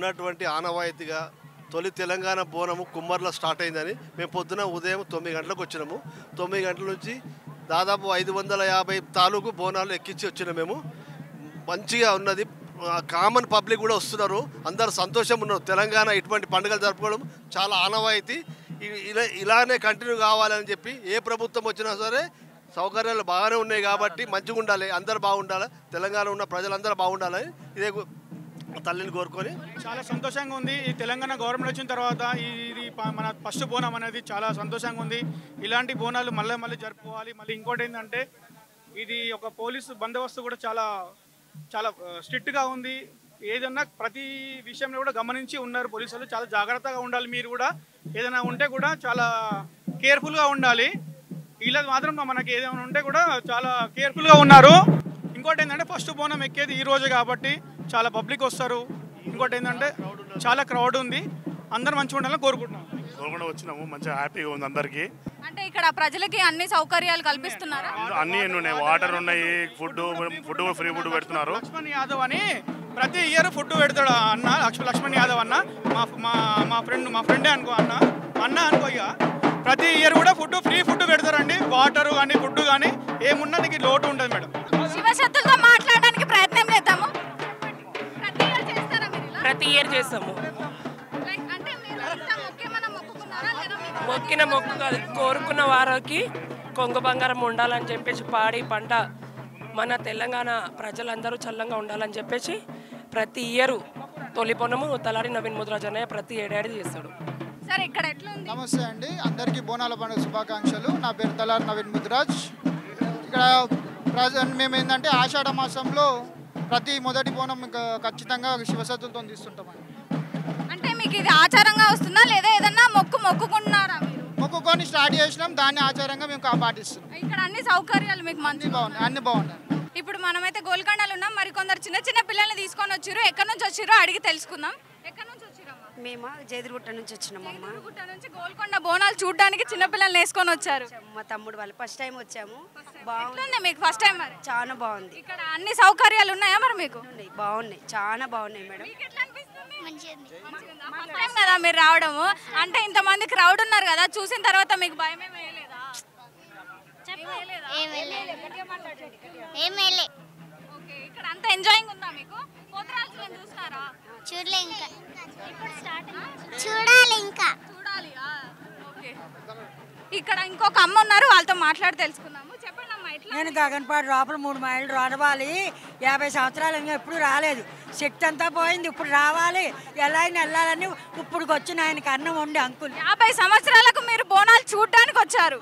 ఉన్నటువంటి ఆనవాయితీగా తొలి తెలంగాణ బోనము కుమ్మర్లో స్టార్ట్ అయిందని మేము పొద్దున ఉదయం 9 గంటలకు వచ్చినాము. 9 గంటల నుంచి దాదాపు 550 తాలూకు బోనాలు ఎక్కించి వచ్చినాము. మేము మంచిగా ఉన్నది. కామన్ పబ్లిక్ కూడా వస్తున్నారు, అందరూ సంతోషం ఉన్నారు. తెలంగాణ ఇటువంటి పండుగలు జరుపుకోవడం చాలా ఆనవాయితీ. ఇలానే కంటిన్యూ కావాలని చెప్పి ఏ ప్రభుత్వం వచ్చినా సరే సౌకర్యాలు బాగానే ఉన్నాయి కాబట్టి మంచిగా ఉండాలి, అందరూ బాగుండాలి, తెలంగాణ ఉన్న ప్రజలందరూ బాగుండాలని ఇదే తల్లిని కోరుకొని చాలా సంతోషంగా ఉంది. ఈ తెలంగాణ గవర్నమెంట్ వచ్చిన తర్వాత ఇది మన ఫస్ట్ బోనం అనేది చాలా సంతోషంగా ఉంది. ఇలాంటి బోనాలు మళ్ళీ జరుపుకోవాలి. మళ్ళీ ఇంకోటి ఏంటంటే ఇది ఒక పోలీసు బందోబస్తు కూడా చాలా చాలా స్ట్రిక్ట్గా ఉంది. ఏదన్నా ప్రతి విషయంలో కూడా గమనించి ఉన్నారు పోలీసులు. చాలా జాగ్రత్తగా ఉండాలి. మీరు కూడా ఏదైనా ఉంటే కూడా చాలా కేర్ఫుల్గా ఉండాలి. ఇలా మాత్రం మనకి ఏదైనా ఉంటే కూడా చాలా కేర్ఫుల్గా ఉన్నారు. ఇంకోటి ఏంటంటే ఫస్ట్ బోనం ఎక్కేది ఈ రోజు కాబట్టి చాలా పబ్లిక్ వస్తారు. ఇంకోటి ఏంటంటే చాలా క్రౌడ్ ఉంది. అందరూ మంచిగా ఉండాలని కోరుకుంటున్నాం. వచ్చినాము, మంచిగా హ్యాపీగా ఉంది అందరికి. అంటే ఇక్కడ ప్రజలకి అన్ని సౌకర్యాలు కల్పిస్తున్నారు. అన్ని ఉన్నాయి, వాటర్ ఉన్నాయి, ఫుడ్ ఫ్రీ ఫుడ్ పెడుతున్నారు. లక్ష్మణ్ యాదవ్ అని ప్రతి ఇయర్ ఫుడ్ పెడతాడు అన్న. లక్ష్మణ్ యాదవ్ అన్న మా ఫ్రెండే అనుకో అన్న అనుకో. ఇక ప్రతి ఇయర్ కూడా ఫ్రీ ఫుడ్ పెడతారండి. వాటర్ కానీ ఫుడ్ కానీ ఏమున్నా నీకు లోటు ఉంటుంది మేడం. శివశక్తులతో మాట్లాడడానికి ప్రయత్నం చేద్దాము. ప్రతి ఇయర్ చేస్తాము. మొక్కిన మొక్కు కాదు, కోరుకున్న వారికి కొంగు బంగారం ఉండాలని చెప్పేసి పాడి పంట మన తెలంగాణ ప్రజలందరూ చల్లంగా ఉండాలని చెప్పేసి ప్రతి ఇయర్ తొలి పొనము తలారి నవీన్ ముద్రాజ్ అన్నయ్య ప్రతి ఏడాది చేస్తాడు. సార్ ఇక్కడ ఎట్లా ఉంది? నమస్తే అండి, అందరికీ బోనాల పండుగ శుభాకాంక్షలు. నా పేరు తలారి నవీన్ ముద్రాజ్. ఇక్కడ మేము ఏంటంటే ఆషాఢ మాసంలో ప్రతి మొదటి బోనం ఖచ్చితంగా శివశక్తులతో తీస్తుంటామండి. అంటే మీకు ఇది ఆచారంగా వస్తుందా లేదా ఏదన్నా మొక్కుకుంటున్నారా? మొక్కుకొని స్టార్ట్ చేసినాం, దాన్ని ఆచారంగా మేము పాటిస్తున్నాం. ఇక్కడ అన్ని సౌకర్యాలు మీకు మంచి బాగున్నాయి, అన్ని బాగున్నాయి. ఇప్పుడు మనమైతే గోల్కొండలో ఉన్నాం. మరి కొందరు చిన్న పిల్లల్ని తీసుకొని వచ్చారు. ఎక్కడి నుంచి వచ్చారో అడిగి తెలుసుకుందాం. ఎక్కడి నుంచి వచ్చారమ్మా? మేము జేదిగుట్ట నుంచి వచ్చినామమ్మా. జేదిగుట్ట నుంచి గోల్కొండ బోనాలు చూడడానికి చిన్న పిల్లల్ని వేసుకొని వచ్చారు. మా తమ్ముడు వాళ్ళు ఫస్ట్ టైం వచ్చాము. బాగుంది. మీకు ఫస్ట్ టైం? మరి చాలా బాగుంది. ఇక్కడ అన్ని సౌకర్యాలు ఉన్నాయా మరి మీకు? బాగున్నాయి, చాలా బాగున్నాయి మేడం. ఫస్ట్ టైం కదా మీరు రావడము. అంటే ఇంతమంది క్రౌడ్ ఉన్నారు కదా, చూసిన తర్వాత మీకు భయం ఏమేయలేదా? ఇక్కడ అంతా ఎంజాయింగ్ ఉందా మీకు? పోతరాజులను చూస్తారా? చూడలే ఇంకా, చూడాలి ఇంకా చూడాలి. ఓకే, ఇక్కడ ఇంకొక అమ్మ ఉన్నారు, వాళ్ళతో మాట్లాడి తెలుసుకుందాము. చెప్పండి అమ్మా. నేను గగన్పాడు లోపల 3 మైళ్ళు రావాలి. 50 సంవత్సరాలు ఇంకా ఎప్పుడు రాలేదు. శక్తి అంతా పోయింది. ఇప్పుడు రావాలి, ఎలా అయినా వెళ్ళాలని ఇప్పుడు వచ్చిన ఆయనకి అన్నం వండి అంకుల్. 50 సంవత్సరాలకు మీరు బోనాలు చూడడానికి వచ్చారు?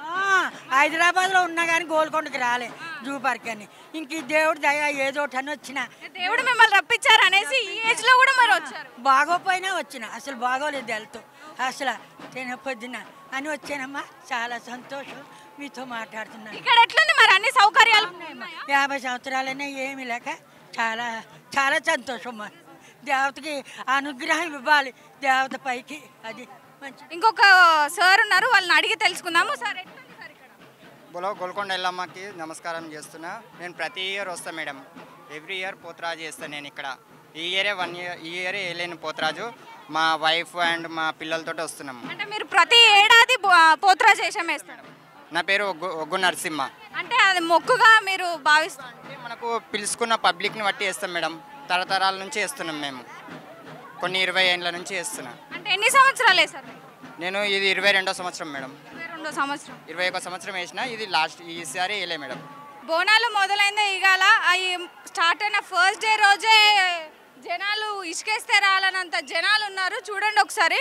హైదరాబాద్లో ఉన్నా కానీ గోల్కొండకి రాలే, జూ పార్క్ అని. ఇంక ఈ దేవుడు దయ ఏదోటని వచ్చిన. దేవుడు మిమ్మల్ని రప్పించారు అనేసి ఈ ఏజ్ లో కూడా మరి వచ్చారు? బాగోపోయినా వచ్చిన, అసలు బాగోలేదు వెళ్తూ, అసలు పొద్దున అని వచ్చానమ్మా. చాలా సంతోషం మీతో మాట్లాడుతున్నాను. ఇక్కడ ఎట్లుంది మరి అన్ని సౌకర్యాలు? 50 సంవత్సరాలనే ఏమి లేక చాలా చాలా సంతోషం. దేవతకి అనుగ్రహం ఇవ్వాలి, దేవత పైకి. అది మంచి. ఇంకొక సార్ ఉన్నారు, వాళ్ళని అడిగి తెలుసుకుందాము. సార్ ఎట్లుంది సార్ ఇక్కడ? గోల్కొండ ఎల్లమ్మకి నమస్కారం చేస్తున్నా. నేను ప్రతి ఇయర్ వస్తాను మేడం. ఎవ్రీ ఇయర్ పోతరాజు చేస్తాను నేను ఇక్కడ. ఈ ఇయరే వేయలేని పోతరాజు మా వైఫ్ అండ్ మా పిల్లలతో వస్తున్నాము. అంటే మీరు ప్రతి ఏడాది పోతరాజు వేషం వేస్తారు? నా పేరు ఒగ్గు నరసింహ. అంటే అది మొక్కుగా మీరు భావిస్తారు? మనకు పిలుచుకున్న పబ్లిక్ని బట్టి వేస్తాం మేడం. తరతరాల నుంచి వేస్తున్నాం మేము. కొన్ని 20 ఏళ్ళ నుంచి వేస్తున్నా. అంటే ఎన్ని సంవత్సరాలు వేసారు? నేను ఇది 22వ సంవత్సరం మేడం. 22వ సంవత్సరం. 21వ సంవత్సరం వేసిన, ఇది లాస్ట్ ఈసారి వేయలే మేడం. బోనాలు మొదలైందే ఇవాళ. అవి స్టార్ట్ అయిన ఫస్ట్ డే రోజే జనాలు ఇసుకేస్తే రాలనంత జనాలు ఉన్నారు. చూడండి ఒకసారి.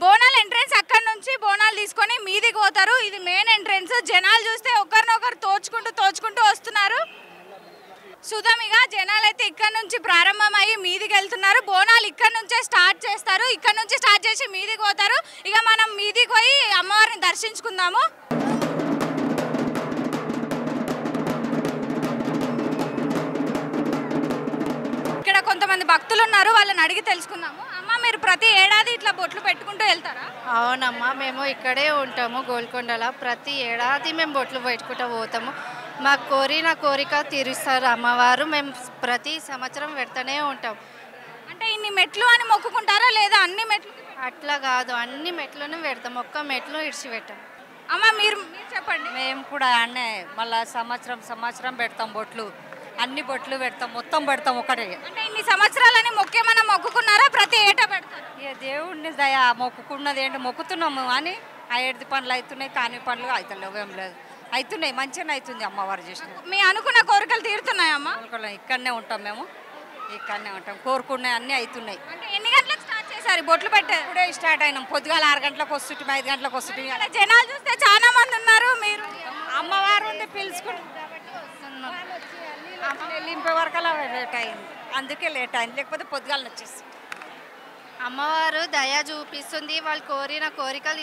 బోనాల ఎంట్రెన్స్ అక్కడ నుంచి బోనాలు తీసుకొని మీదికి పోతారు. ఇది మెయిన్ ఎంట్రెన్స్. జనాలు చూస్తే ఒకరినొకరు తోచుకుంటూ వస్తున్నారు. సుధమిగా జనాలు అయితే ఇక్కడ నుంచి ప్రారంభమయ్యి మీదికి వెళ్తున్నారు. బోనాలు ఇక్కడ నుంచే స్టార్ట్ చేస్తారు. ఇక్కడ నుంచి స్టార్ట్ చేసి మీదికి పోతారు. ఇక మనం మీదికి పోయి అమ్మవారిని దర్శించుకుందాము. ఇక్కడ కొంతమంది భక్తులు ఉన్నారు, వాళ్ళని అడిగి తెలుసుకుందాము. అమ్మ, మీరు ప్రతి ఏడాది ఇట్లా బొట్లు పెట్టుకుంటూ వెళ్తారా? అవునమ్మా, మేము ఇక్కడే ఉంటాము గోల్కొండలో. ప్రతి ఏడాది మేము బొట్లు పెట్టుకుంటూ పోతాము. మాకు కోరిన కోరిక తీరుస్తారు అమ్మవారు. మేము ప్రతి సంవత్సరం పెడుతూనే ఉంటాం. అంటే ఇన్ని మెట్లు అని మొక్కుకుంటారా లేదా అన్ని మెట్లు? అట్లా కాదు, అన్ని మెట్లను పెడతాం, ఒక్క మెట్లు ఇడిచిపెట్టాం. అమ్మ మీరు చెప్పండి. మేము కూడా అన్నే మళ్ళీ సంవత్సరం పెడతాం బొట్లు, అన్ని బొట్లు పెడతాం, మొత్తం పెడతాం ఒకటే. అంటే ఇన్ని సంవత్సరాలని మొక్కేమన్నా మొక్కుకున్నారా? ప్రతి ఏటా పెడతారు? ఇక దేవుడిని దయా మొక్కుకున్నది ఏంటి మొక్కుతున్నాము అని ఆ ఏడు పనులు అవుతున్నాయి, కాని పనులు అవుతలేవు, ఏం లేదు అవుతున్నాయి, మంచిగానే అవుతుంది అమ్మవారు చేసిన. మీ అనుకున్న కోరికలు తీరుతున్నాయమ్మా? ఇక్కడనే ఉంటాం మేము, ఇక్కడనే ఉంటాం, కోరుకున్నాయి అన్నీ అవుతున్నాయి. అంటే ఎన్ని గంటలకు స్టార్ట్ చేశారు బొట్లు పెట్టే? ఇప్పుడే స్టార్ట్ అయినాం, పొద్దుగాల 6 గంటలకు వస్తుంటాం, 5 గంటలకు వస్తుంటాం. ఇక్కడ జనాలు చూస్తే చాలా మంది ఉన్నారు. మీరు అమ్మవారు ఉంది పిలుచుకుంటాం, వెళ్ళింపే వరకు లేట్ అయింది, అందుకే లేట్ అయింది, లేకపోతే పొద్దుగాల వచ్చేసి. అమ్మవారు దయ చూపిస్తుంది, వాళ్ళు కోరిన కోరికలు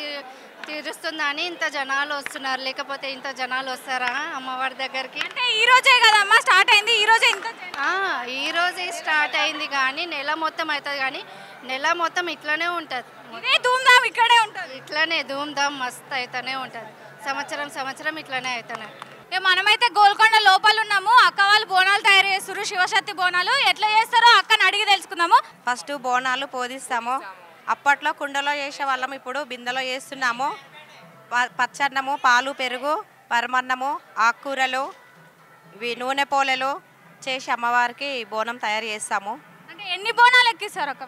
తీరుస్తుందని ఇంత జనాలు వస్తున్నారు, లేకపోతే ఇంత జనాలు వస్తారా అమ్మవారి దగ్గరికి? అంటే ఈ రోజే కదమ్మా స్టార్ట్ అయింది, ఈ రోజే ఇంత ఈ రోజే స్టార్ట్ అయింది, కానీ నెల మొత్తం అవుతుంది, కానీ నెల మొత్తం ఇట్లనే ఉంటుంది, ఇదే ధూమ్ధామ్ ఇక్కడే ఉంటుంది, ఇట్లనే ధూమ్ధామ్ మస్తు అవుతూనే ఉంటుంది, సంవత్సరం ఇట్లనే అవుతున్నాయి. మనమైతే గోల్కొండ లోపల ఉన్నాము. అక్క వాళ్ళు బోనాలు తయారు చేస్తారు, శివశక్తి బోనాలు. ఎట్లా చేస్తారో అక్కని అడిగి తెలుసుకుందాము. ఫస్ట్ బోనాలు పోదిస్తాము. అప్పట్లో కుండలో చేసే వాళ్ళము, ఇప్పుడు బిందెలో చేస్తున్నాము. పచ్చన్నము, పాలు, పెరుగు, పరమన్నము, ఆకుకూరలు, ఇవి నూనె పోలెలు చేసి అమ్మవారికి బోనం తయారు చేస్తాము. అంటే ఎన్ని బోనాలు ఎక్కిస్తారు అక్క?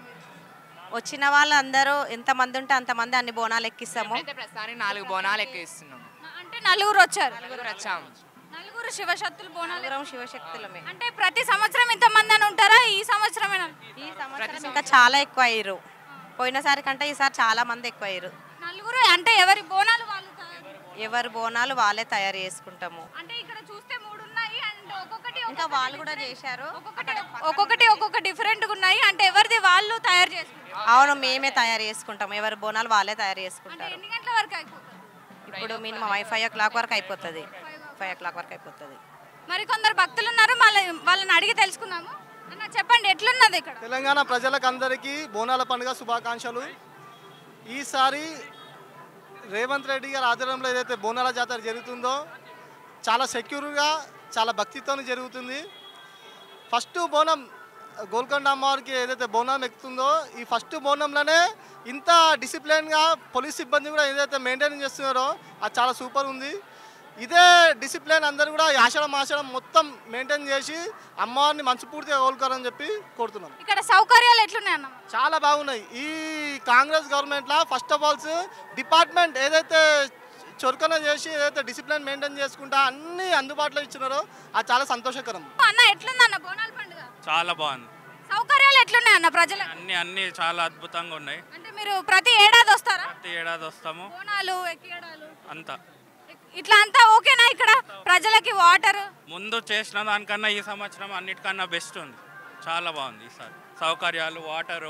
వచ్చిన వాళ్ళందరూ ఎంతమంది ఉంటే అంతమంది అన్ని బోనాలు ఎక్కిస్తాము. ప్రస్తుతానికి 4 బోనాలు ఎక్కిస్తున్నాము. అంటే నలుగురు వచ్చారు? నలుగురు శివశక్తులు బోనాలు. శివశక్తులమే. అంటే ప్రతి సంవత్సరం ఇంతమంది అని ఉంటారా? ఈ సంవత్సరమేనా? ఈ సంవత్సరం ఇంకా చాలా ఎక్కువ అయ్యారు, పోయినసారి కంటే ఈసారి చాలా మంది ఎక్కువ అయ్యారు. నలుగురు అంటే ఎవరి బోనాలు వాళ్ళు? ఎవరి బోనాలు వాళ్ళే తయారు చేసుకుంటాము. అంటే ఇక్కడ చూస్తే 3 ఉన్నాయి, అండ్ ఒక్కొక్కటి ఇంకా వాళ్ళు కూడా చేశారు, ఒక్కొక్క డిఫరెంట్ గా ఉన్నాయి. అంటే ఎవరిది వాళ్ళు తయారు చేసుకుంటారు? అవును, మేమే తయారు చేసుకుంటాం, ఎవరి బోనాలు వాళ్ళే తయారు చేసుకుంటారు. ఎన్ని గంటల వరకు అయిపోతుంది? ఇప్పుడు మినిమం 5 o'clock వరకు అయిపోతుంది, 5 o'clock వరకు అయిపోతుంది. మరి కొందరు భక్తులు ఉన్నారు, వాళ్ళని అడిగి తెలుసుకుందాము. అన్న చెప్పండి, ఎట్లున్నది ఇక్కడ? తెలంగాణ ప్రజలకు అందరికీ బోనాల పండుగ శుభాకాంక్షలు. ఈసారి రేవంత్ రెడ్డి గారి ఆధ్వర్యంలో ఏదైతే బోనాల జాతర జరుగుతుందో చాలా సెక్యూర్గా, చాలా భక్తితో జరుగుతుంది. ఫస్ట్ బోనం గోల్కొండ అమ్మవారికి ఏదైతే బోనం ఎక్కుతుందో, ఈ ఫస్ట్ బోనంలోనే ఇంత డిసిప్లిన్గా పోలీస్ సిబ్బంది కూడా ఏదైతే మెయింటైన్ చేస్తున్నారో అది చాలా సూపర్ ఉంది. ఇదే డిసిప్లిన్ అందరూ కూడా ఆషాఢం మొత్తం మెయింటైన్ చేసి అమ్మవారిని మనస్ఫూర్తిగా కోలుకోవాలని చెప్పి కోరుతున్నాం. ఇక్కడ సౌకర్యాలు ఎట్లున్నాయి అన్న? చాలా బాగున్నాయి. ఈ కాంగ్రెస్ గవర్నమెంట్లో ఫస్ట్ ఆఫ్ ఆల్స్ డిపార్ట్మెంట్ ఏదైతే చురుకన చేసి ఏదైతే డిసిప్లిన్ మెయింటైన్ చేసుకుంటా అన్ని అందుబాటులో ఇచ్చినారో అది చాలా సంతోషకరం. అన్న ఎట్లుంది అన్న బోనాల పండుగ? చాలా బాగుంది. సౌకర్యాలు ఎట్లున్నాయి అన్న ప్రజలకు? అన్ని చాలా అద్భుతంగా ఉన్నాయి. అంటే మీరు ప్రతి ఏడాది వస్తారా? ప్రతి ఏడాది వస్తాము. బోనాలు ఎక్కియడాలు అంతా ఇట్లా అంతా ఓకేనా? ఇక్కడ ప్రజలకి వాటర్ ముందు చేసిన దానికన్నా ఈ సంవత్సరం అన్నిటికన్నా బెస్ట్ ఉంది, చాలా బాగుంది. ఈసారి సౌకర్యాలు, వాటరు,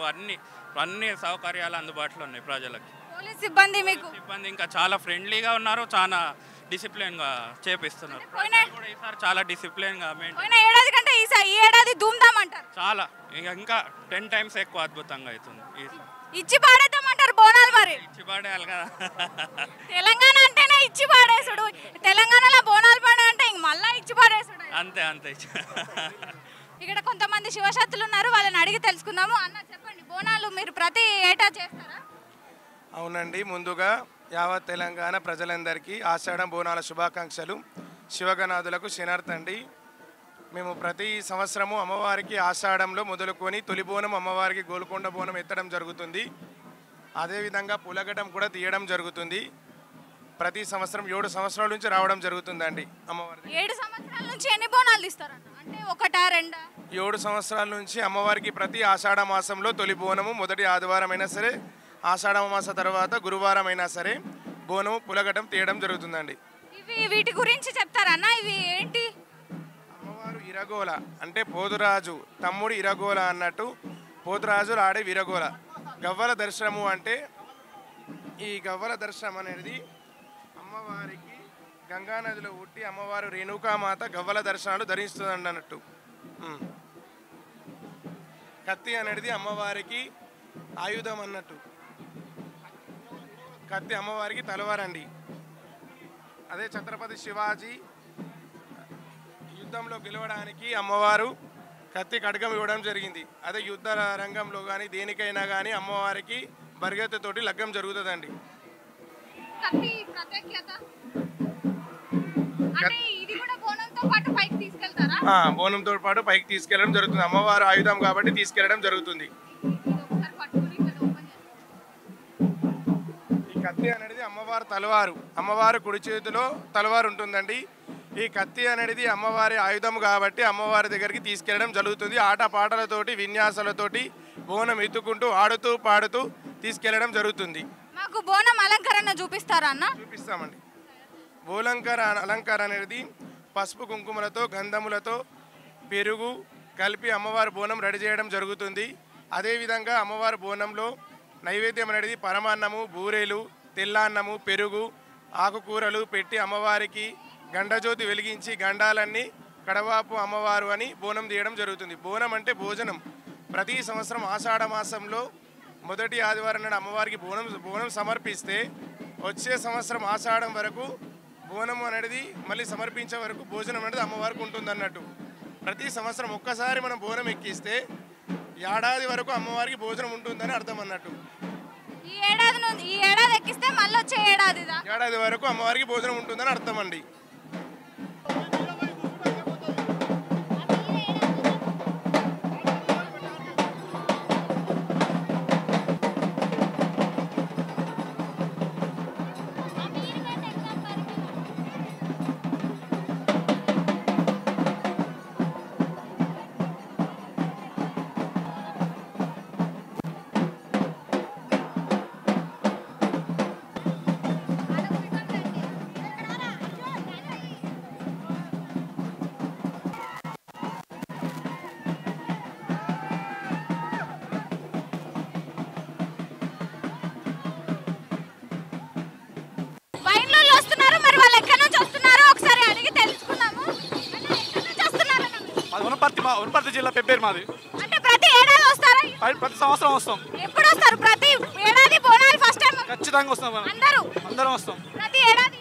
అన్ని సౌకర్యాలు అందుబాటులో ఉన్నాయి ప్రజలకి. పోలీస్ సిబ్బంది మీకు సిబ్బంది ఇంకా చాలా ఫ్రెండ్లీగా ఉన్నారు, చాలా డిసిప్లిన్గా చేపిస్తున్నారు. కూడా ఈసారి చాలా డిసిప్లిన్గా పోయిన ఏడాది కంటే ఈ ఏడాది ధూమ్ధామ్ అంటారు. చాలా ఇంకా 10 times ఎక్కువ అద్భుతంగా అవుతుంది. ఇచ్చి పాడేద్దామంటారు బోనాలు. మరి ఇచ్చి పాడేయాలి కదా, తెలంగాణ అంటేనే ఇచ్చి పాడేసుడు. తెలంగాణలో బోనాలు పాడే అంటే ఇంక మళ్ళా ఇచ్చి పాడేసుడు. అంతే ఇక్కడ కొంతమంది శివశక్తులు ఉన్నారు, వాళ్ళని అడిగి తెలుసుకుందాము. అన్న చెప్పండి, బోనాలు మీరు ప్రతి ఏటా చేస్తారా? అవునండి, ముందుగా యావత్ తెలంగాణ ప్రజలందరికీ ఆషాఢం బోనాల శుభాకాంక్షలు. శివగణాదులకు శనార్థండి. మేము ప్రతి సంవత్సరము అమ్మవారికి ఆషాఢంలో మొదలుకొని తొలి బోనం అమ్మవారికి గోల్కొండ బోనం ఎత్తడం జరుగుతుంది. అదేవిధంగా పులగటం కూడా తీయడం జరుగుతుంది. ప్రతి సంవత్సరం 7 సంవత్సరాల నుంచి రావడం జరుగుతుందండి అమ్మవారి. 7 సంవత్సరాల నుంచి ఎన్ని బోనాలు తీస్తారన్న? అంటే ఒకటా రెండా? 7 సంవత్సరాల నుంచి అమ్మవారికి ప్రతి ఆషాఢ మాసంలో తొలి బోనము మొదటి ఆదివారం అయినా సరే, ఆషాఢ మాస తర్వాత గురువారం అయినా సరే బోనము పులగటం తీయడం జరుగుతుందండి. వీటి గురించి చెప్తారన్న? ఇవి ఏంటి? అమ్మవారు ఇరగోల అంటే పోతురాజు తమ్ముడు ఇరగోల అన్నట్టు, పోతురాజులు ఆడే విరగోల. గవ్వల దర్శనము అంటే, ఈ గవ్వల దర్శనం అనేది అమ్మవారికి గంగానదిలో ఉట్టి అమ్మవారు రేణుకామాత గవ్వల దర్శనాలు ధరిస్తుంది అన్నట్టు. కత్తి అనేది అమ్మవారికి ఆయుధం అన్నట్టు. కత్తి అమ్మవారికి తలవారండి. అదే ఛత్రపతి శివాజీ యుద్ధంలో గెలవడానికి అమ్మవారు కత్తి ఖడ్గం ఇవ్వడం జరిగింది. అదే యుద్ధ రంగంలో కానీ దేనికైనా కానీ అమ్మవారికి బరిగెత్తతోటి లగ్గం జరుగుతుందండి. బోనంతో పాటు పైకి తీసుకెళ్లడం జరుగుతుంది. అమ్మవారు ఆయుధం కాబట్టి తీసుకెళ్లడం జరుగుతుంది. ఈ కత్తి అనేది అమ్మవారి తలవారు. అమ్మవారి కుడి చేతిలో తలవారు ఉంటుందండి. ఈ కత్తి అనేది అమ్మవారి ఆయుధం కాబట్టి అమ్మవారి దగ్గరికి తీసుకెళ్లడం జరుగుతుంది. ఆటపాటలతోటి విన్యాసాలతోటి బోనం ఎత్తుకుంటూ ఆడుతూ పాడుతూ తీసుకెళ్లడం జరుగుతుంది. మాకు బోనం అలంకరణ చూపిస్తారా అన్న? చూపిస్తామండి. అలంకార అనేది పసుపు కుంకుమలతో గంధములతో పెరుగు కలిపి అమ్మవారి బోనం రెడీ చేయడం జరుగుతుంది. అదేవిధంగా అమ్మవారి బోనంలో నైవేద్యం అనేది పరమాన్నము, బూరెలు, తెల్లన్నము, పెరుగు, ఆకుకూరలు పెట్టి అమ్మవారికి గండజ్యోతి వెలిగించి గండాలన్నీ కడవాపు అమ్మవారు అని బోనం తీయడం జరుగుతుంది. బోనం అంటే భోజనం. ప్రతి సంవత్సరం ఆషాఢ మాసంలో మొదటి ఆదివారం నాడు అమ్మవారికి బోనం సమర్పిస్తే వచ్చే సంవత్సరం ఆషాఢం వరకు బోనం అనేది మళ్ళీ సమర్పించే వరకు భోజనం అనేది అమ్మవారికి ఉంటుంది అన్నట్టు. ప్రతి సంవత్సరం ఒక్కసారి మనం బోనం ఎక్కిస్తే ఏడాది వరకు అమ్మవారికి భోజనం ఉంటుందని అర్థం అన్నట్టు. ఈ ఏడాది ఎక్కిస్తే మళ్ళీ వచ్చే ఏడాది వరకు అమ్మవారికి భోజనం ఉంటుందని అర్థం అండి. వనపర్తి జిల్లా పెబ్బేరు మాది. అంటే ప్రతి ఏడాది వస్తారా? ప్రతి సంవత్సరం వస్తాం. ఎప్పుడు వస్తారు? ప్రతి ఏడాది బోనాలు ఫస్ట్ టైం ఖచ్చితంగా వస్తాం. అందరం వస్తాం. ప్రతి ఏడాది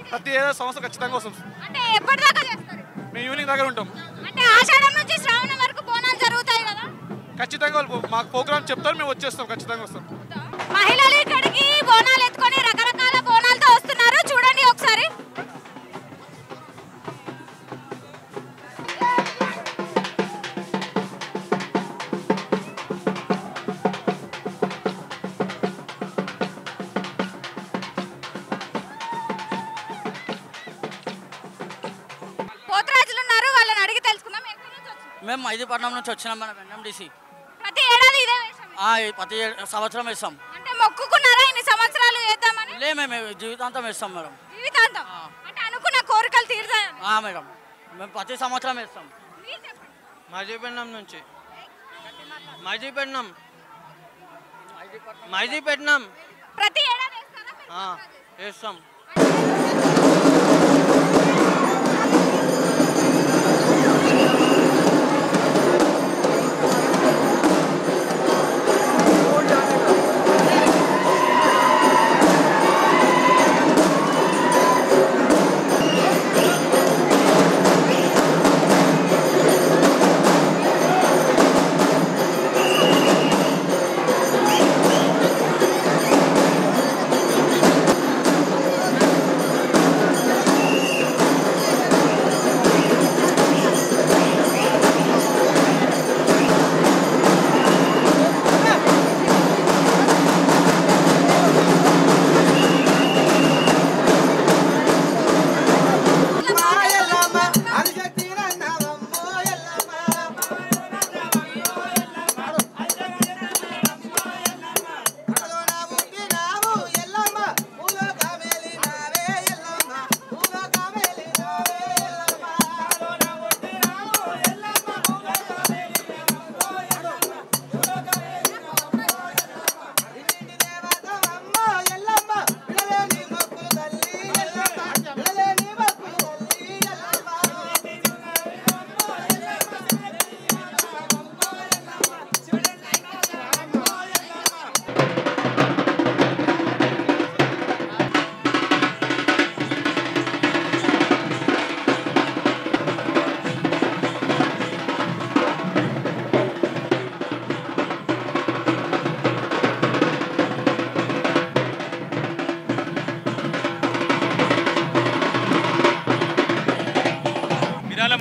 సంవత్సరం ఖచ్చితంగా వస్తాం. అంటే ఎప్పటిదాకా చేస్తారు? మేము ఈవినింగ్ దగ్గర ఉంటాం. అంటే ఆషాఢం నుంచి శ్రావణం వరకు బోనాలు జరుగుతాయి కదా? ఖచ్చితంగా మాకు ప్రోగ్రామ్ చెప్తారు, మేము వచ్చేస్తాం. ఖచ్చితంగా వస్తాం. మహిళలు ఇక్కడికి బోనాలు ఎత్తుకొని రకరకాల బోనాలతో వస్తున్నారు. చూడండి ఒకసారి. పోతరాజులు ఉన్నారు, వాళ్ళని అడిగి తెలుసుకుందాం. మేము మైదీపట్నం నుంచి వచ్చినాం. మనం ఎన్ఎండిసి. ప్రతి ఏడాది ఇదే వేషం? ప్రతి సంవత్సరం వేస్తాం. అంటే మొక్కుకున్నారా ఇన్ని సంవత్సరాలు వేద్దామని? మేము జీవితాంతం వేస్తాం మేడం. జీవితాంతం అంటే అనుకున్న కోరికలు తీరుతాయి మేడం. మేము ప్రతి సంవత్సరం వేస్తాం. మైదీపట్నం నుంచి. మైదీపట్నం ప్రతి ఏడాది వేస్తాం.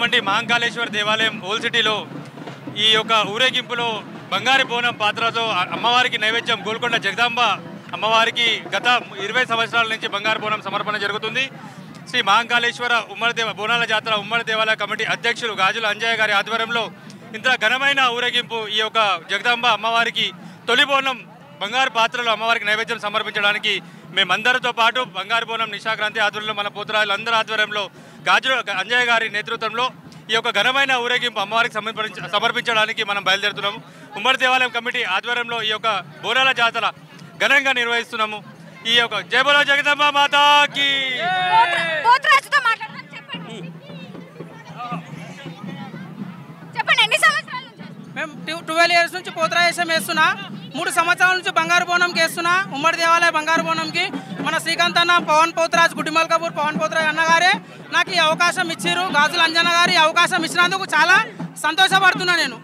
ఉన్నటువంటి మహంకాళేశ్వర దేవాలయం ఓల్డ్ సిటీలో ఈ యొక్క ఊరేగింపులో బంగారు బోనం పాత్రతో అమ్మవారికి నైవేద్యం గోల్కొండ జగదాంబ అమ్మవారికి గత 20 సంవత్సరాల నుంచి బంగారు బోనం సమర్పణ జరుగుతుంది. శ్రీ మహంకాళేశ్వర బోనాల జాతర ఉమ్మడి దేవాలయ కమిటీ అధ్యక్షులు గాజుల అంజయ్య గారి ఆధ్వర్యంలో ఇంత ఘనమైన ఊరేగింపు ఈ యొక్క జగదాంబ అమ్మవారికి తొలి బోనం బంగారు పాత్రలో అమ్మవారికి నైవేద్యం సమర్పించడానికి మేమందరితో పాటు బంగారు బోనం నిశాక్రాంతి ఆధ్వర్యంలో మన పోతురాజులందరి ఆధ్వర్యంలో గాజుల అంజయ్య గారి నేతృత్వంలో ఈ యొక్క ఘనమైన ఊరేగింపు అమ్మవారికి సమర్పించడానికి మనం బయలుదేరుతున్నాము. ఉమ్మడి దేవాలయం కమిటీ ఆధ్వర్యంలో ఈ యొక్క బోనాల జాతర ఘనంగా నిర్వహిస్తున్నాము. ఈ యొక్క జై బోలో జగదాంబ మాతాకి. చెప్పండి ఎన్ని సంవత్సరాల నుంచి? మేము 12 ఇయర్స్ నుంచి పోతరాజేశం వేస్తున్నా. 3 సంవత్సరాల నుంచి బంగారు బోనంకి వేస్తున్నా. ఉమ్మడి దేవాలయ బంగారు బోనంకి మన శ్రీకాంత్ అన్న పవన్ పోతరాజ్ గుడ్డిమల్కాపూర్ పవన్ పోతరాజ్ అన్నగారే నాకు ఈ అవకాశం ఇచ్చారు. గాజుల అంజన గారు ఈ అవకాశం ఇచ్చినందుకు చాలా సంతోషపడుతున్నా నేను.